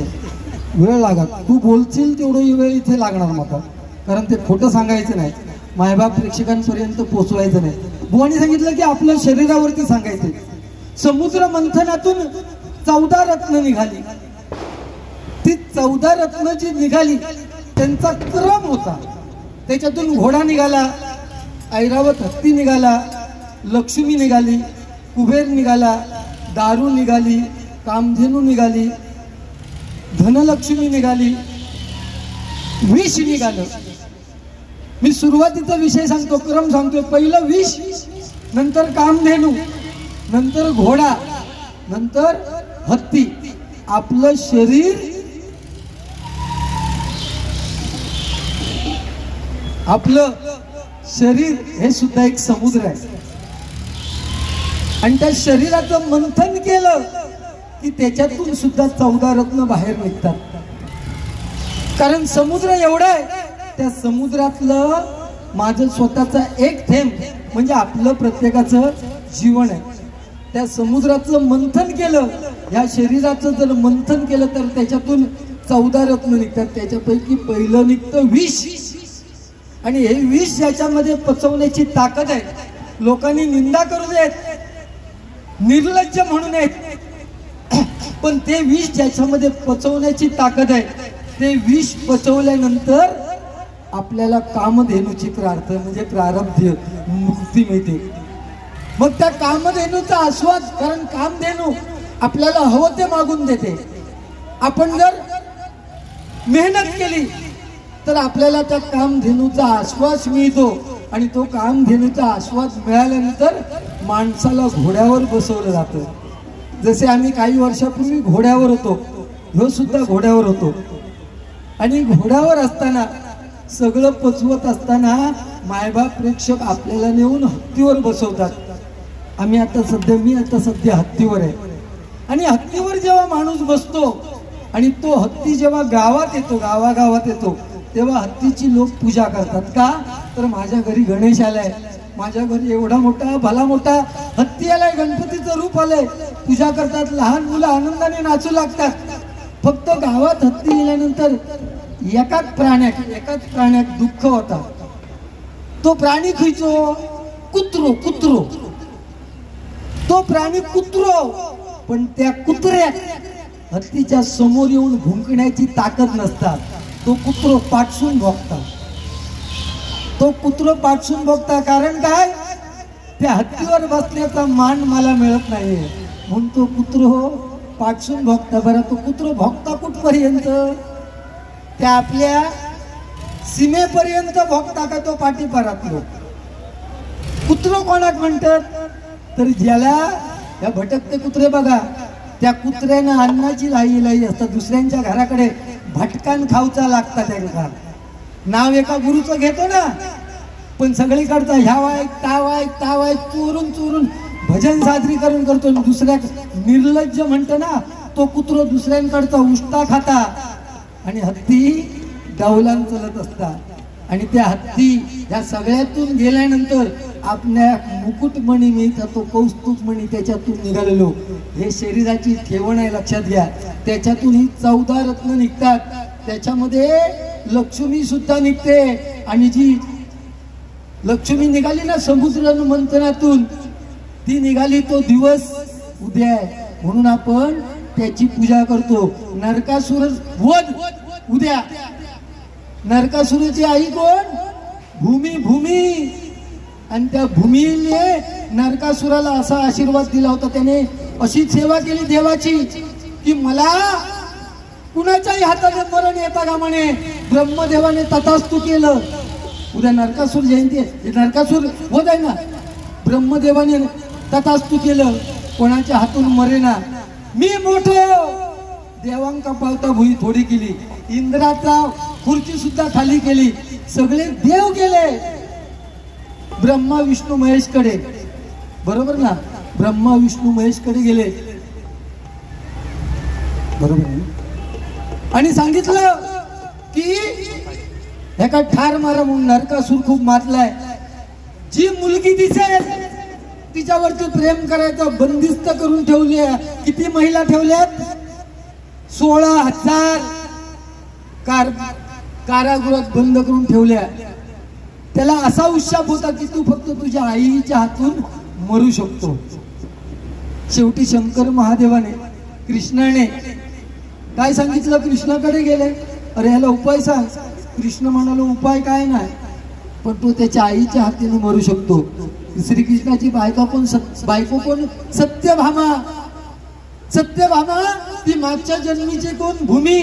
वेळ लागत, तू बोलशील तेवढं वेळ इथे लागणार मला. कारण ते खोटं सांगायचं नाही, मायबाप प्रेक्षकांपर्यंत पोचवायचं नाही. बुवानी सांगितलं की आपल्या शरीरावरती सांगायचं. समुद्र मंथनातून 14 रत्न निघाली. ती 14 रत्न जी निघाली त्यांचा क्रम होता. त्याच्यातून घोडा निघाला, ऐरावत हत्ती निघाला, लक्ष्मी निघाली, कुबेर निघाला, दारू निघाली, कामधेनू निघाली, धनलक्ष्मी निघाली, विष निघालं. मी सुरुवातीचा विषय सांगतो, क्रम सांगतो. पहिलं विष, नंतर कामधेनू, नंतर घोडा, नंतर हत्ती. आपलं शरीर, आपलं शरीर हे सुद्धा एक समुद्र आहे. आणि त्या शरीराचं मंथन केलं की त्याच्यातून सुद्धा 14 रत्न बाहेर निघतात. कारण समुद्र एवढा आहे, त्या समुद्रातलं माझं स्वतःचा एक थेंब म्हणजे आपलं प्रत्येकाचं जीवन आहे. त्या समुद्राचं मंथन केलं, या शरीराचं जर मंथन केलं तर त्याच्यातून 14 रत्न निघतात. त्याच्यापैकी पहिलं निघतं विष. आणि हे विष ज्याच्यामध्ये पचवण्याची ताकद आहे. लोकांनी निंदा करू देत, निर्लज्ज म्हणू नयेत, पण ते विष ज्याच्यामध्ये पचवण्याची ताकद आहे, ते विष पचवल्यानंतर आपल्याला कामधेनूची प्रार्थ म्हणजे प्रारब्ध मुक्ती मिळते. मग त्या कामधेनूचा आस्वाद, कारण कामधेनू आपल्याला हवं ते मागून देते. आपण जर मेहनत केली तर आपल्याला त्या कामधेनूचा आस्वाद मिळतो. आणि तो कामधेनूचा आस्वाद मिळाल्यानंतर माणसाला घोड्यावर बसवलं जातं. जसे आम्ही काही वर्षापूर्वी घोड्यावर होतो, ह्यो सुद्धा घोड्यावर होतो. आणि घोड्यावर असताना, सगळं पचवत असताना मायबाप प्रेक्षक आपल्याला नेऊन हत्तीवर बसवतात. मी आता सध्या हत्तीवर आहे. आणि हत्तीवर जेव्हा माणूस बसतो आणि तो हत्ती जेव्हा गावागावात येतो तेव्हा हत्तीची लोक पूजा करतात. का तर माझ्या घरी गणेश आलाय, माझ्या घरी एवढा मोठा भला मोठा हत्ती आलाय, गणपतीचं रूप आलंय, पूजा करतात. लहान मुलं आनंदाने नाचू लागतात. फक्त गावात हत्ती गेल्यानंतर एकाच प्राण्यात दुःख होता. तो प्राणी खिचो कुत्रो, तो प्राणी कुत्रो, पण त्या कुत्र्यात हत्तीच्या समोर येऊन भुंकण्याची ताकद नसतात. तो कुत्रो पाठसून भोगता. कारण काय, त्या हत्तीवर बसण्याचा मान मला मिळत नाही म्हणून तो कुत्रो पाठसून भोगता. बरं, तो कुत्रो भोगता कुठपर्यंत? त्या आपल्या सीमेपर्यंत भोगता का तो पाठीपारातलो? कुत्रो कोणाक म्हणतात? तर ज्याला या भटकते कुत्रे बघा, त्या कुत्र्यानं अन्नाची लाई असतात. दुसऱ्यांच्या घराकडे भटकान खाऊचा लागतात. त्यांना नाव एका गुरुचं घेतो ना, पण सगळीकडचा ह्या तावाय चोरून भजन सादरीकरण करतो. दुसऱ्या निर्लज्ज म्हणतो ना, तो कुत्रो दुसऱ्यांकडचा उष्टा खाता. आणि हत्ती डावलान चलत असतात. आणि त्या हत्ती या सगळ्यातून गेल्यानंतर आपल्या मुकुटमणी मिळतात, तो कौस्तुभमणी त्याच्यातून निघालेलो. हे शरीराची ठेवण आहे, लक्षात घ्या. त्याच्यातून ही 14 रत्न निघतात. त्याच्यामध्ये लक्ष्मी सुद्धा निघते. आणि जी लक्ष्मी निघाली ना समुद्र मंथनातून, ती निघाली तो दिवस उद्या आहे. म्हणून आपण त्याची पूजा करतो. नरकासुर वध उद्या. नरकासुराची आई कोण? भूमी. आणि त्या भूमीने नरकासुराला असा आशीर्वाद दिला होता, त्याने अशी सेवा केली देवाची की मला कुणाच्याही हाताने मरण येता का म्हणे. ब्रह्मदेवाने तथास्तु केलं. उद्या नरकासुर जयंती आहे, नरकासुर वध आहे ना. ब्रह्मदेवाने तथास्तु केलं, कोणाच्या हातून मरेना. मी मोठो. देवांका पावता भुई थोडी केली. इंद्राचा खुर्ची सुद्धा खाली केली. सगळे देव गेले ब्रह्मा विष्णू महेश कडे. बरोबर ना. ब्रह्मा विष्णू महेश कडे गेले. बरोबर. आणि सांगितलं की एका ठार मारा म्हणून. नरकासूर खूप मारलाय. जी मुलगी दिसेल तिच्यावरती प्रेम करायचं बंदिस्त करून ठेवली. किती महिला ठेवल्यात? 16,000 कारागृहात बंद करून ठेवल्या. त्याला असा उत्शाप होता की तू फक्त तुझ्या आईच्या हातून मरू शकतो. शेवटी शंकर महादेवाने कृष्णाने काय सांगितलं? कृष्णाकडे गेले. अरे ह्याला उपाय सांग. कृष्ण म्हणालो उपाय काय नाही, पण तो त्याच्या आईच्या हातीने मरू शकतो. श्रीकृष्णाची बायको कोण? सत्यभामा. ती मागच्या जन्मीचे कोण? भूमी,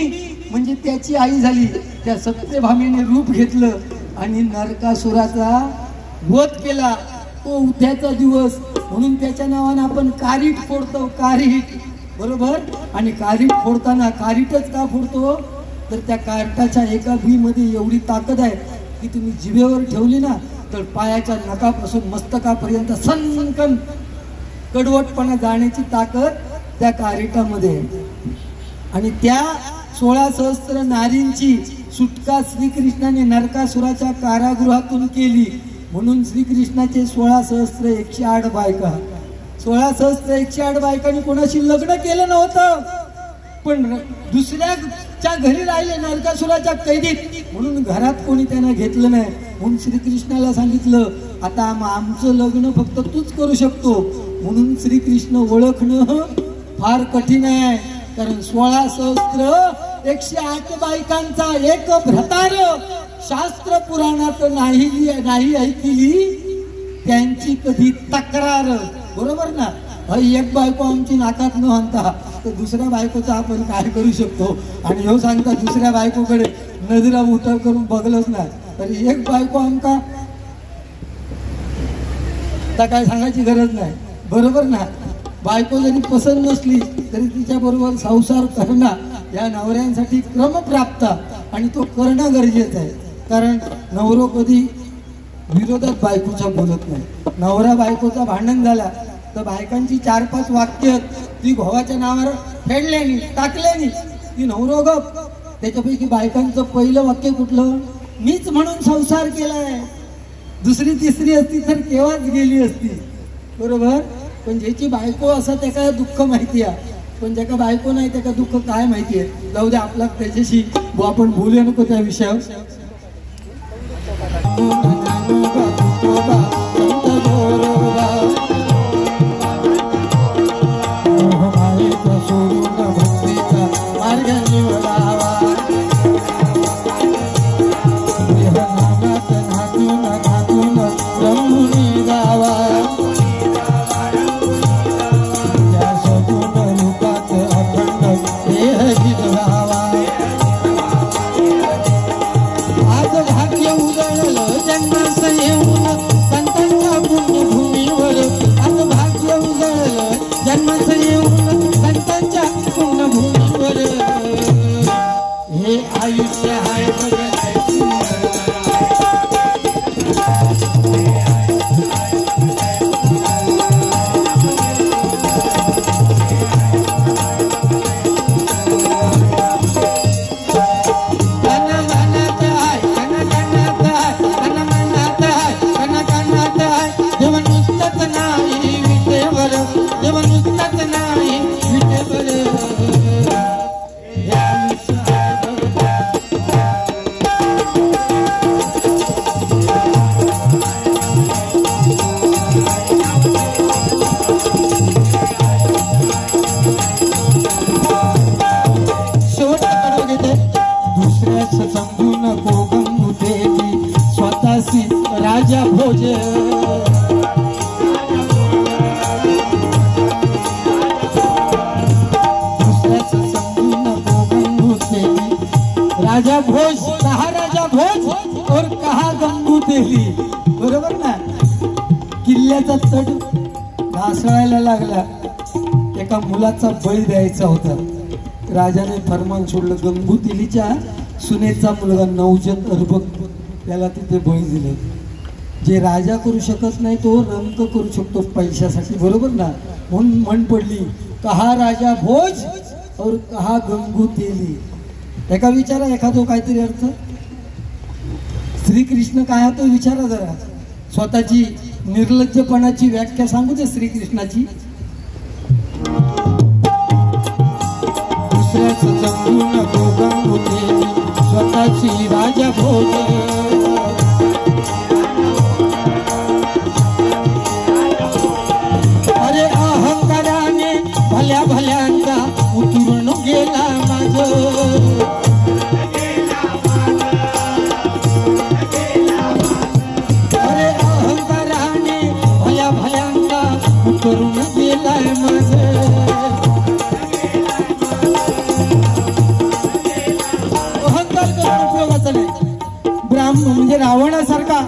म्हणजे त्याची आई झाली. त्या सत्यभामेने रूप घेतलं आणि नरकासुराचा वध केला. तो उद्याचा दिवस म्हणून त्याच्या नावाने आपण कारीट फोडतो. कारीट. बरोबर. आणि कारीट फोडताना कारीटच का फोडतो तर त्या कारीटाच्या एका भुईमध्ये एवढी ताकद आहे की तुम्ही जिभेवर ठेवली ना तर पायाच्या नखापासून मस्तकापर्यंत सनकन कडवटपणा जाण्याची ताकद त्या कारीटामध्ये आहे. आणि त्या 16 सहस्त्र नारींची सुटका श्रीकृष्णाने नरकासुराच्या कारागृहातून केली. म्हणून श्रीकृष्णाचे 16 सहस्त्र 108 बायका. 16 सहस्त्र 108 बायकांनी कोणाशी लग्न केलं नव्हतं, पण दुसऱ्याच्या घरी राहिले नरकासुराच्या कैदीत. म्हणून घरात कोणी त्यांना घेतलं नाही. म्हणून श्रीकृष्णाला सांगितलं आता आमचं लग्न फक्त तूच करू शकतो. म्हणून श्रीकृष्ण ओळखणं फार कठीण आहे. कारण 16 सहस्त्र 108 बायकांचा एक भ्रतार शास्त्र पुराणात नाही ऐकली त्यांची कधी तक्रार. बरोबर ना. एक बायको आमची नाकात न आणता तर दुसऱ्या बायकोचा आपण काय करू शकतो. आणि ह्यो सांगता दुसऱ्या बायकोकडे नजरा उतर करून बघलच नाही तर एक बायको आमका आता काय सांगायची गरज नाही. बरोबर ना. बायको जरी पसंत नसली तरी तिच्या बरोबर संसार करणं या नवऱ्यांसाठी क्रमप्राप्त आणि तो करणं गरजेचं आहे. कारण नवरो कधी विरोधात बायकोच्या बोलत नाही. नवरा बायकोचा भांडण झाला तर बायकांची 4-5 वाक्य ती घोवाच्या नावावर फेडल्यानी टाकल्यानी ती नवरो गप. त्याच्यापैकी बायकांचं पहिलं वाक्य कुठलं? मीच म्हणून संसार केलाय. दुसरी तिसरी असती तर केव्हाच गेली असती. बरोबर. पण ज्याची बायको असं त्याला दुःख माहिती आहे, पण ज्याका बायको नाही त्याका दुःख काय माहिती आहे. जाऊ दे आपला त्याच्याशी आपण बोलूया नको त्या विषयावर. जन्माचं येऊन संतांच्या पूर्ण भूमीवर राजा भोज, कहा राजा भोज और कहा गंगू तेली, बरोबर ना. किल्ल्याचा तट ढासळायला लागला, एका मुलाचा बळी द्यायचा होता. राजाने फरमान सोडलं, गंगू तेलीच्या सुनेचा मुलगा नवजत अर्भक त्याला तिथे बळी दिले. जे राजा करू शकत नाही तो रंक करू शकतो पैशासाठी, बरोबर ना. म्हणून म्हण पडली, कहा राजा भोज और कहा गंगू तेली. एका विचारा एखादो काहीतरी अर्थ. श्रीकृष्ण काय हा तो विचारा जरा. स्वतःची निर्लज्जपणाची व्याख्या सांगू दे श्रीकृष्णाची. दुसऱ्याच जंगू नको गंगू तेली, स्वतःची राजा भोज. अरे अहंकाराने भल्या भल्यांचा उतरून गेला माझ. अरे अहंकाराने भल्या भल्यांचा उतरून गेलाय माझ. अहंकार करून उपयोगाचा नाही. ब्राह्मण म्हणजे रावणासारखा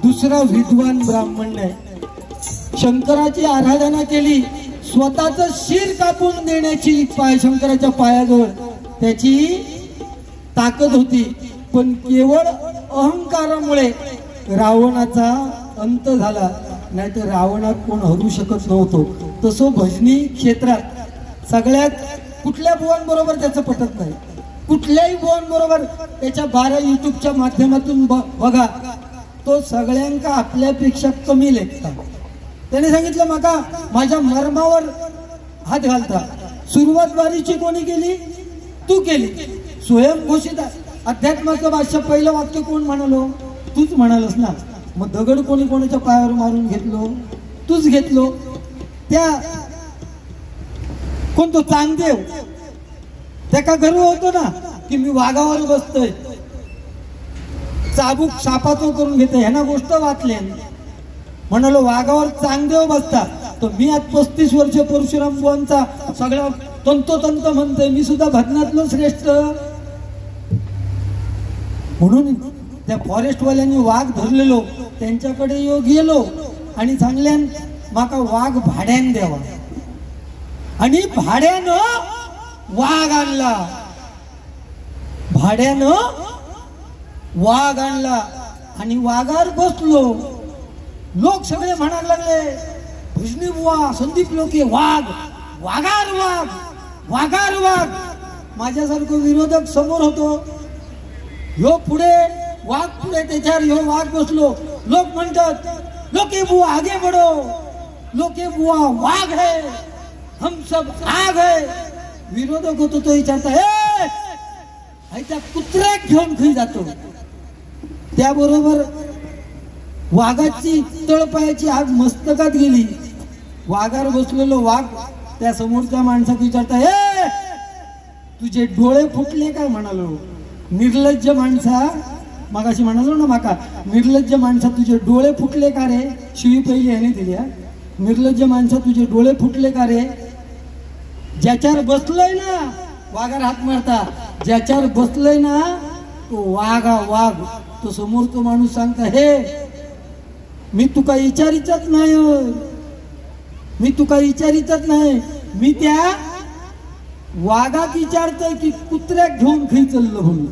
दुसरा विद्वान ब्राह्मण नाही. शंकराची आराधना केली, स्वतःच शिर कापून देण्याची शंकराच्या पायाजवळ त्याची ताकद होती. पण केवळ अहंकारामुळे रावणाचा अंत झाला, नाहीतर रावणात कोण हरू शकत नव्हतो. तसं भजनी क्षेत्रात सगळ्यात कुठल्या बुवांबरोबर त्याचं पटत नाही. कुठल्याही बुवांबरोबर त्याच्या 12 युट्यूबच्या माध्यमातून बघा, तो सगळ्यांका आपल्यापेक्षा कमी लेखता. त्याने सांगितलं, माका माझ्या मर्मावर हात घालता. सुरुवात बारीची कोणी केली? तू केली. स्वयंघोषित अध्यात्माचं भाष्य पहिलं वाक्य कोण म्हणालो? तूच म्हणालस ना. मग दगड कोणी कोणाच्या पायावर मारून घेतलो? तूच घेतलो. त्या कोण तो चांगदेव, त्याका गर्व होतो ना की मी वाघावर बसतोय, चाबूक सापाचो करून घेते. ह्याना गोष्ट वाचल्या, म्हणालो वाघावर चांगदेव बसता. तर मी आज 35 वर्ष परशुराम बुवांचा सगळा तंतोतंत म्हणतोय, मी सुद्धा भजनातलो श्रेष्ठ. म्हणून त्या फॉरेस्टवाल्यांनी वाघ धरलेलो, त्यांच्याकडे गेलो आणि सांगल्यान माका वाघ भाड्यान द्यावा. आणि भाड्यानं वाघ आणला. भाड्यानं वाघ आणला आणि वाघावर बसलो. लोक सगळे म्हणायला लागले, भुजनी बुवा, संदीप लोके, वाघ, वाघार वाघ, वाघार वाघ. माझ्यासारखं विरोधक समोर होतो, ह्यो पुढे वाघ पुढे, त्याच्यावर ह्यो वाघ बसलो. लोक म्हणतात, लोके बुवा आगे बढ़ो, लोके बुवा वाघ है, हम सब आग है. विरोधक होतो तो विचारता, त्या कुत्र्याक घेऊन खाई जातो. त्याबरोबर वाघाची तळपायाची आग मस्तकात गेली. वाघावर बसलेलो वाघ त्या समोरच्या माणसाला विचारता, तुझे डोळे फुटले काय? म्हणालो, निर्लज्ज माणसा, मगाशी म्हणालो ना माका, निर्लज्ज माणसा तुझे डोळे फुटले का रे? शिवी पहिली याने दिली. निर्लज्ज माणसा तुझे डोळे फुटले का रे? ज्याच्यावर बसलोय ना, वाघावर हात मारता, ज्याच्यावर बसलोय ना तो वाघा वाघ. तो समोर तो माणूस सांगता, हे मी तुका विचारितच नाही, मी तुका विचारितच नाही, मी त्या वाघाक विचारतोय की कुत्र्याक घेऊन खाई चाललो म्हणून.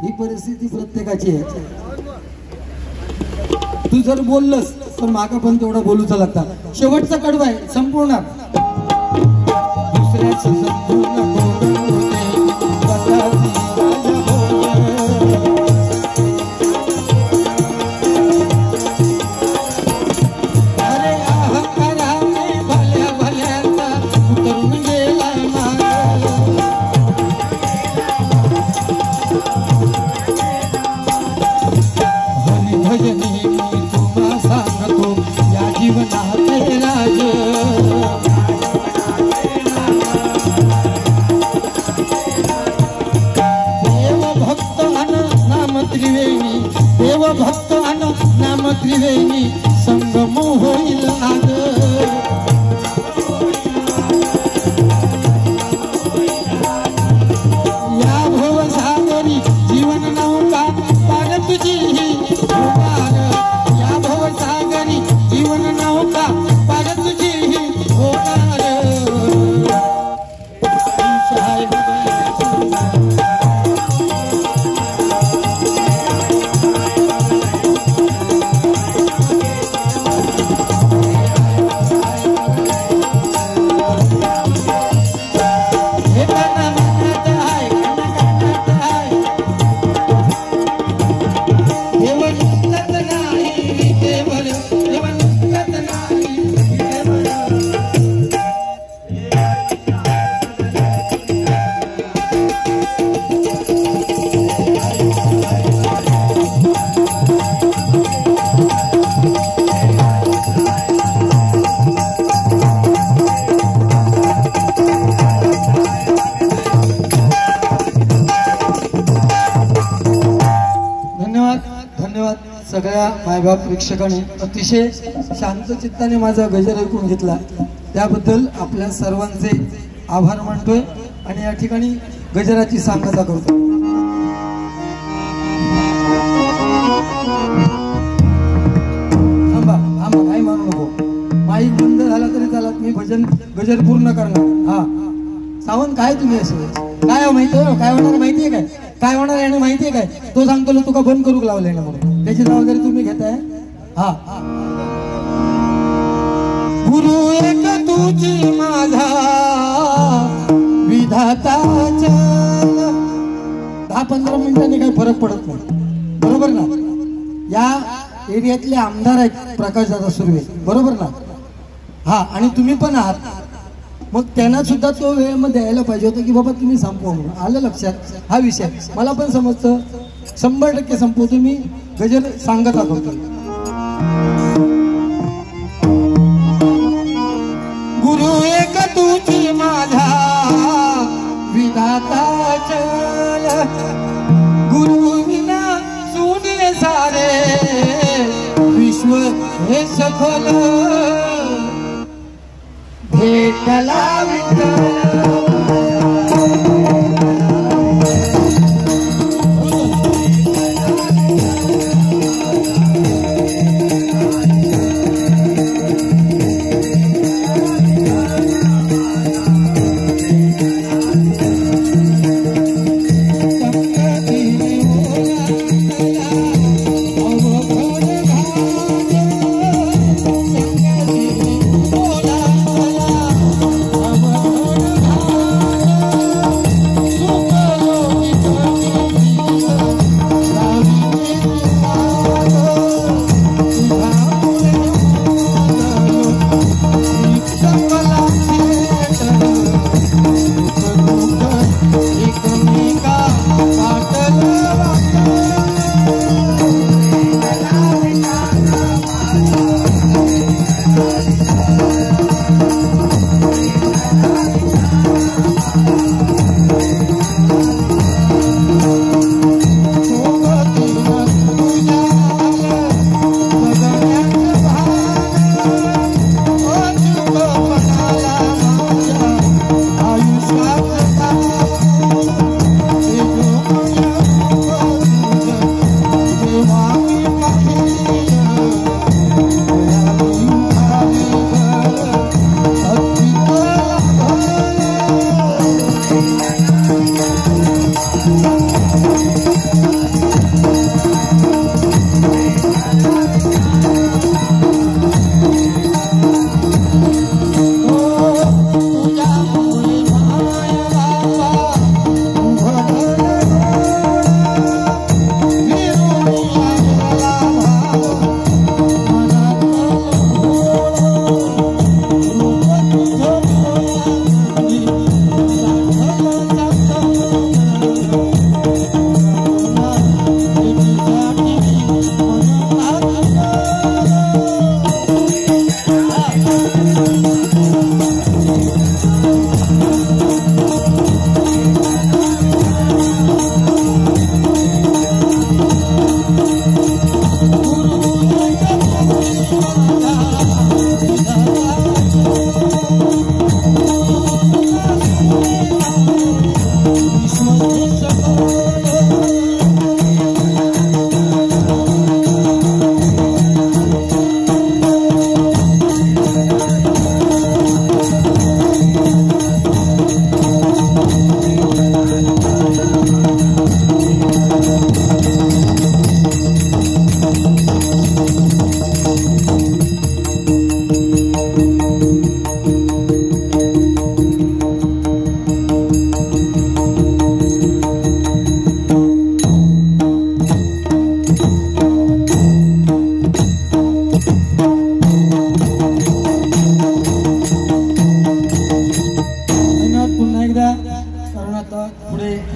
ही परिस्थिती प्रत्येकाची आहे. तू जर बोललस तर मागा पण तेवढा बोलूचा लागता. शेवटचा कडवा आहे, संपूर्ण. भक्त अन नाम त्रिवेणी संगम होईल आज. या भवसागर सगळ्या मायबाप प्रेक्षकांनी अतिशय शांत चित्ताने माझा गजर ऐकून घेतला त्याबद्दल आपल्या सर्वांचे आभार मानतोय आणि या ठिकाणी गजराची सांगता करतो। थांबा थांबा काही मानू नको, माईक बंद झाला तरी चालत, मी भजन गजर पूर्ण करणार। हा सावंत काय तुम्ही असं काय माहितीये, काय होणार माहितीये काय होणार याने माहितीये काय, तो सांगतो तुका बंद करू लावलंय ना म्हणून त्याची जबाबदारी तुम्ही घेताय। हा गुरु एक तुझी माझा विधाता चल, 10-15 मिनिटांनी काही फरक पडत नाही, बरोबर ना। या एरियातले आमदार आहेत प्रकाशदादा सुर्वे, बरोबर ना। हा आणि तुम्ही पण आहात, मग त्यांना सुद्धा तो वेळ मध्ये द्यायला पाहिजे होतं की बाबा तुम्ही संपवा म्हणून। आलं लक्षात हा विषय, मला पण समजतं 100% संपवतो मी, गजर सांगत होतो। गुरु एक तुझी माझा विधाता चल, गुरु विना सुने सारे विश्व हे सखल, भेटला विठ्ठल।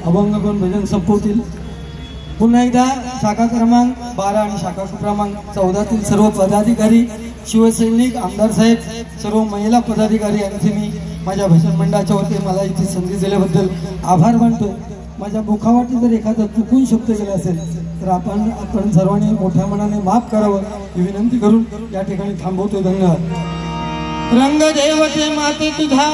अभंगगण भजन संपवतील। पुन्हा एकदा शाखा क्रमांक 12 आणि शाखा क्रमांक 14 तील सर्व पदाधिकारी, शिवसैनिक, आमदार साहेब, सर्व महिला पदाधिकारी यांचे मी माझ्या भजन मंडळाच्या वतीने मला इथे संधी दिल्याबद्दल आभार मानतो। माझ्या मुखावाटी जर एखादा चुकून शब्द गेला असेल तर आपण सर्वांनी मोठ्या मनाने माफ करावं ही विनंती करून या ठिकाणी थांबवतो. धन्यवाद. रंग देवते माते तुझा